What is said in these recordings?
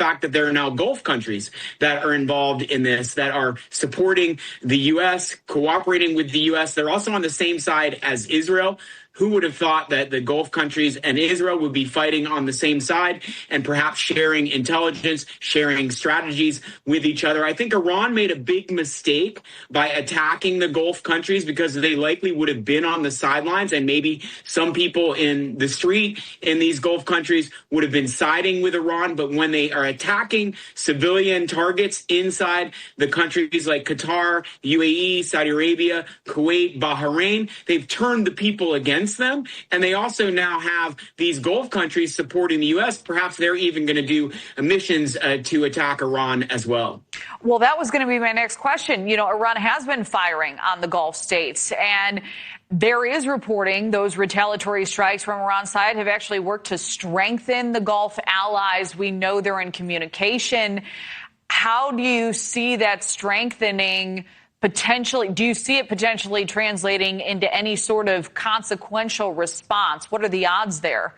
fact that there are now Gulf countries that are involved in this, that are supporting the U.S., cooperating with the U.S. They're also on the same side as Israel. Who would have thought that the Gulf countries and Israel would be fighting on the same side and perhaps sharing intelligence, sharing strategies with each other? I think Iran made a big mistake by attacking the Gulf countries because they likely would have been on the sidelines, and maybe some people in the street in these Gulf countries would have been siding with Iran. But when they are attacking civilian targets inside the countries like Qatar, UAE, Saudi Arabia, Kuwait, Bahrain, they've turned the people against them. And they also now have these Gulf countries supporting the U.S. Perhaps they're even going to do missions to attack Iran as well. Well, that was going to be my next question. You know, Iran has been firing on the Gulf states, and there is reporting those retaliatory strikes from Iran's side have actually worked to strengthen the Gulf allies. We know they're in communication. How do you see that strengthening? Potentially, do you see it potentially translating into any sort of consequential response? What are the odds there?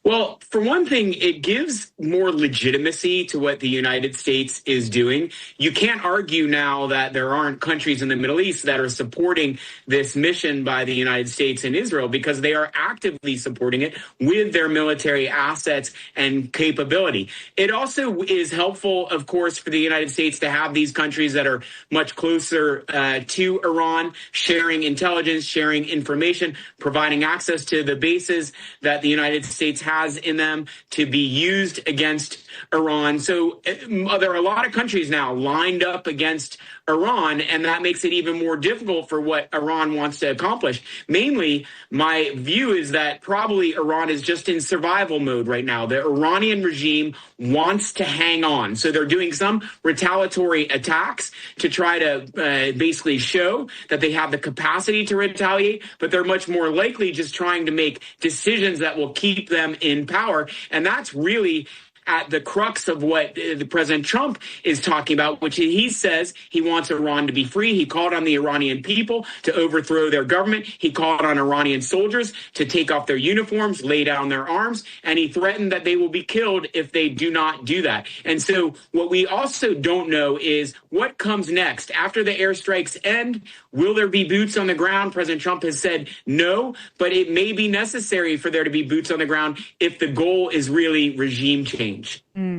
Well, for one thing, it gives more legitimacy to what the United States is doing. You can't argue now that there aren't countries in the Middle East that are supporting this mission by the United States and Israel, because they are actively supporting it with their military assets and capability. It also is helpful, of course, for the United States to have these countries that are much closer to Iran, sharing intelligence, sharing information, providing access to the bases that the United States has in them to be used against Iran. So there are a lot of countries now lined up against Iran, and that makes it even more difficult for what Iran wants to accomplish. Mainly, my view is that probably Iran is just in survival mode right now. The Iranian regime wants to hang on. So they're doing some retaliatory attacks to try to basically show that they have the capacity to retaliate, but they're much more likely just trying to make decisions that will keep them in power. And that's really at the crux of what the President Trump is talking about, which he says he wants Iran to be free. He called on the Iranian people to overthrow their government. He called on Iranian soldiers to take off their uniforms, lay down their arms, and he threatened that they will be killed if they do not do that. And so what we also don't know is what comes next. After the airstrikes end, will there be boots on the ground? President Trump has said no, but it may be necessary for there to be boots on the ground if the goal is really regime change.